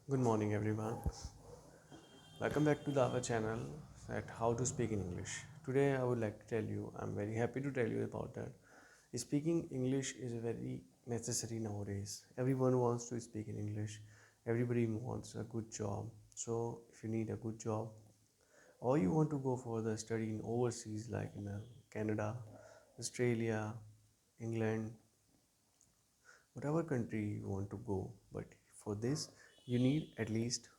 Good morning, everyone. Welcome back to our channel at How to Speak in English. Today, I would like to tell you, I'm very happy to tell you about that. Speaking English is very necessary nowadays. Everyone wants to speak in English. Everybody wants a good job. So, if you need a good job, or you want to go for the study in overseas, like in Canada, Australia, England, whatever country you want to go, but for this, you need at least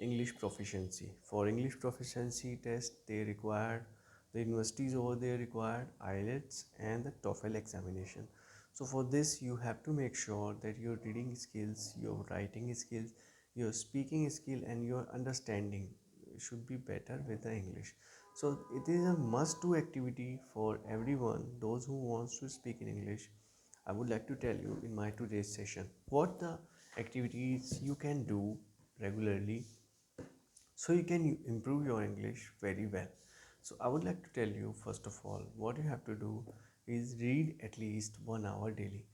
English proficiency. For English proficiency test, they required the universities over there required IELTS and the TOEFL examination. So for this, you have to make sure that your reading skills, your writing skills, your speaking skill, and your understanding should be better with the English. So it is a must-do activity for everyone. Those who wants to speak in English, I would like to tell you in my today's session what the activities you can do regularly so you can improve your English very well. So I would like to tell you, first of all, what you have to do is read at least 1 hour daily.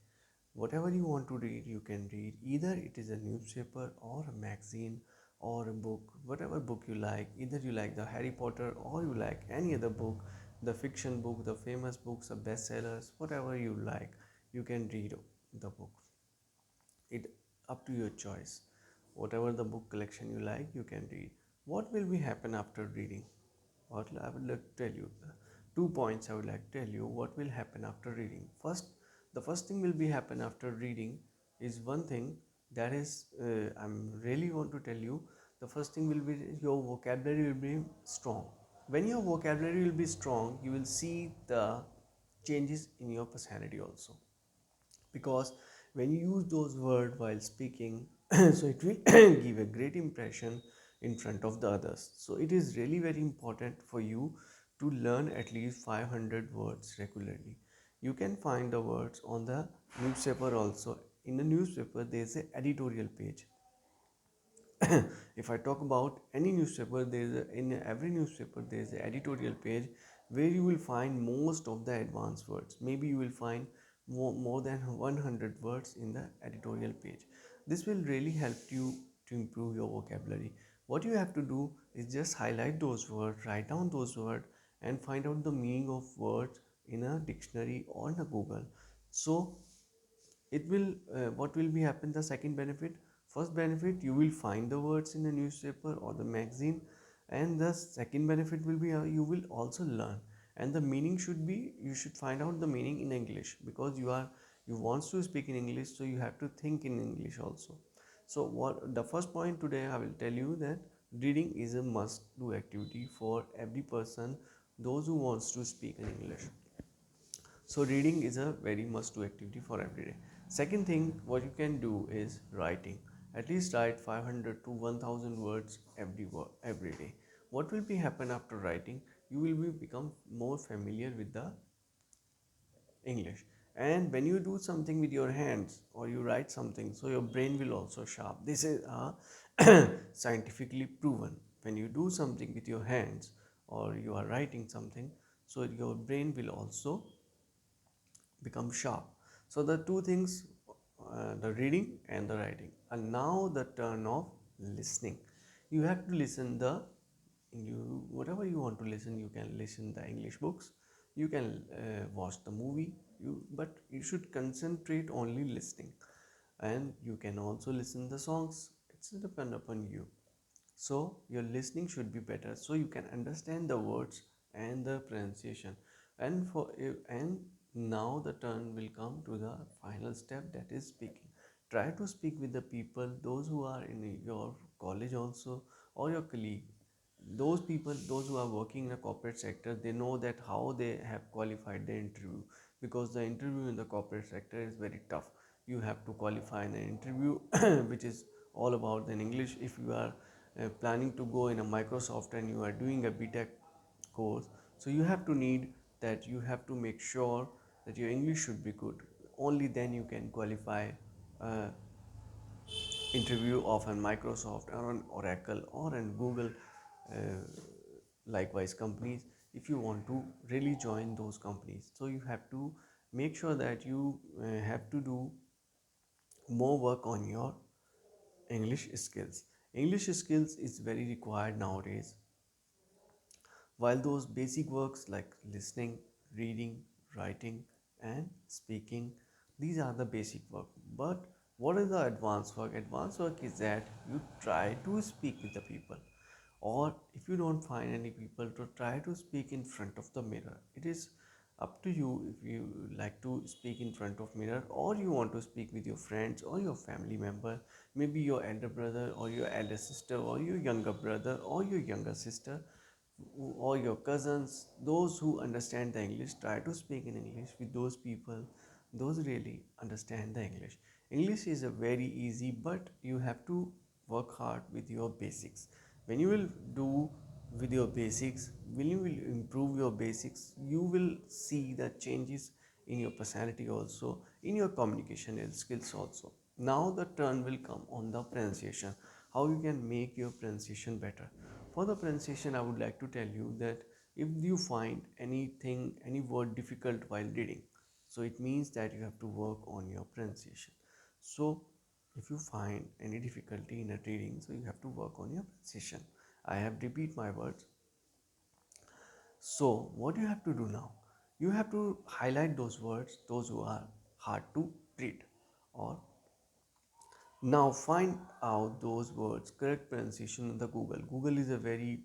Whatever you want to read, you can read. Either it is a newspaper or a magazine or a book, whatever book you like. Either you like the Harry Potter or you like any other book, the fiction book, the famous books, the bestsellers, whatever you like, you can read the book. It up to your choice. Whatever the book collection you like, you can read. What will be happen after reading? What I would like to tell you, 2 points I would like to tell you what will happen after reading. The first thing will be happen after reading is one thing that is I'm really want to tell you. The first thing will be your vocabulary will be strong. When your vocabulary will be strong, you will see the changes in your personality also, because when you use those words while speaking so it will give a great impression in front of the others. So it is really very important for you to learn at least 500 words regularly. You can find the words on the newspaper also. In the newspaper there is an editorial page. If I talk about any newspaper, in every newspaper there is an editorial page where you will find most of the advanced words. Maybe you will find more than 100 words in the editorial page. This will really help you to improve your vocabulary. What you have to do is just highlight those words, write down those words, and find out the meaning of words in a dictionary or in a Google. So it will what will be happen, the second benefit, first benefit, you will find the words in the newspaper or the magazine, and the second benefit will be you will also learn, and the meaning should be, you should find out the meaning in English, because you want to speak in English, so you have to think in English also. So what the first point today I will tell you, that reading is a must do activity for every person, those who wants to speak in English. So reading is a very must do activity for every day. Second thing what you can do is writing. At least write 500 to 1000 words every day. What will be happen after writing? You will be become more familiar with the English. And when you do something with your hands or you write something, so your brain will also sharp. This is scientifically proven. When you do something with your hands or you are writing something, so your brain will also become sharp. So the two things, the reading and the writing. And now the turn of listening. You have to listen the, you whatever you want to listen. You can listen the English books, you can watch the movie, but you should concentrate only listening, and you can also listen the songs. It's depend upon you. So your listening should be better, so you can understand the words and the pronunciation. And now the turn will come to the final step, that is speaking. Try to speak with the people, those who are in your college also, or your colleague. Those people, those who are working in a corporate sector, they know that how they have qualified the interview, because the interview in the corporate sector is very tough. You have to qualify in an interview which is all about in English. If you are planning to go in a Microsoft and you are doing a BTech course, so you have to need that, you have to make sure that your English should be good. Only then you can qualify uh, interview of a Microsoft or an Oracle or an Google, likewise companies. If you want to really join those companies, so you have to make sure that you have to do more work on your English skills. English skills is very required nowadays. While those basic works like listening, reading, writing, and speaking, these are the basic work. But what is the advanced work? Advanced work is that you try to speak with the people, or if you don't find any people, to try to speak in front of the mirror. It is up to you if you like to speak in front of mirror, or you want to speak with your friends or your family member, maybe your elder brother or your elder sister or your younger brother or your younger sister or your cousins, those who understand the English. Try to speak in English with those people, those really understand the English. English is a very easy, but you have to work hard with your basics. When you will do with your basics, when you will improve your basics, you will see the changes in your personality also, in your communication skills also. Now the turn will come on the pronunciation, how you can make your pronunciation better. For the pronunciation, I would like to tell you that if you find anything, any word difficult while reading, so it means that you have to work on your pronunciation. So if you find any difficulty in a reading, so you have to work on your pronunciation. I have repeat my words. So what you have to do now, you have to highlight those words, those who are hard to read, or now find out those words correct pronunciation in the Google is a very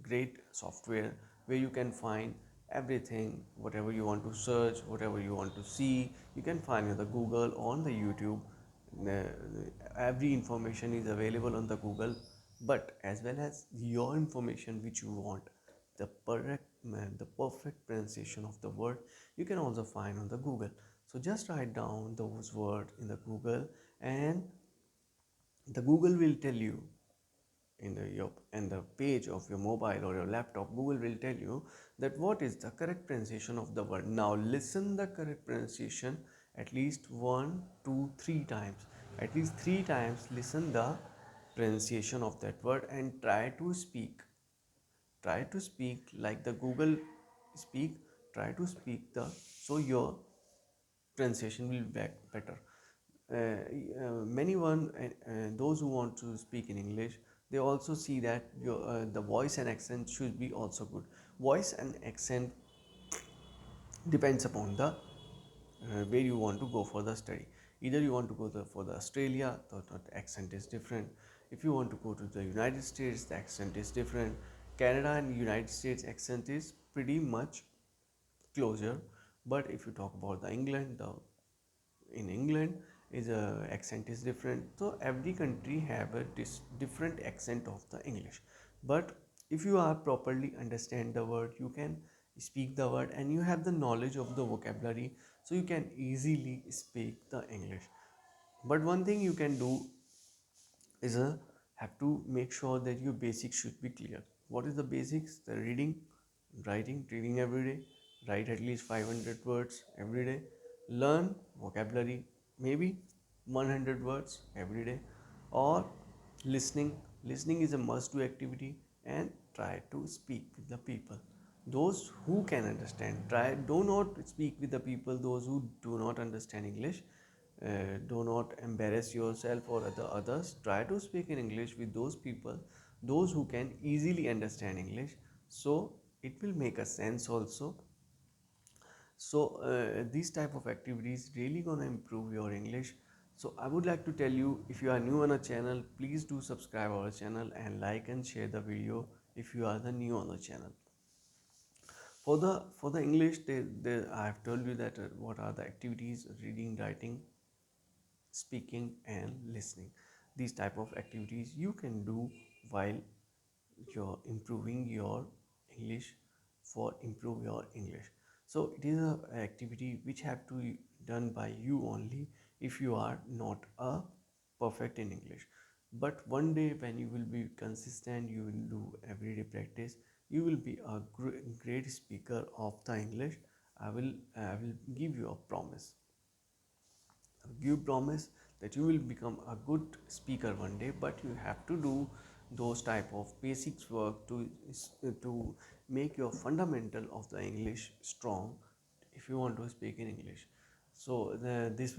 great software where you can find everything, whatever you want to search, whatever you want to see, you can find in the Google, on the YouTube. Every information is available on the Google, but as well as your information which you want, the perfect pronunciation of the word, you can also find on the Google. So just write down those words in the Google, and the Google will tell you in the page of your mobile or your laptop. Google will tell you that what is the correct pronunciation of the word. Now listen the correct pronunciation at least 1 2 3 times, at least 3 times. Listen the pronunciation of that word and try to speak like the Google speak. Try to speak the, so your pronunciation will be better. Many one those who want to speak in English, they also see that the voice and accent should be also good. Voice and accent depends upon the where you want to go for the study. Either you want to go for the Australia, the accent is different. If you want to go to the United States, the accent is different. Canada and United States accent is pretty much closer. But if you talk about the England, the in England is accent is different. So every country have a different accent of the English. But if you are properly understand the word, you can speak the word, and you have the knowledge of the vocabulary, so you can easily speak the English. But one thing you can do is have to make sure that your basics should be clear. What is the basics? The reading, reading every day, write at least 500 words every day, learn vocabulary, maybe 100 words every day, or listening. Listening is a must do activity, and try to speak with the people, those who can understand. Try, do not speak with the people those who do not understand English. Do not embarrass yourself or the others. Try to speak in English with those people, those who can easily understand English, so it will make a sense also. So these type of activities really gonna improve your English. So I would like to tell you, if you are new on a channel, please do subscribe our channel and like and share the video if you are the new on the channel. For the English, I have told you that what are the activities: reading, writing, speaking, and listening. These type of activities you can do while you're improving your English, for improve your English. So it is a activity which have to be done by you only if you are not a perfect in English. But one day when you will be consistent, you will do everyday practice, you will be a great speaker of the English. I will give you a promise. You promise that you will become a good speaker one day, but you have to do those type of basics work to make your fundamental of the English strong if you want to speak in English. So this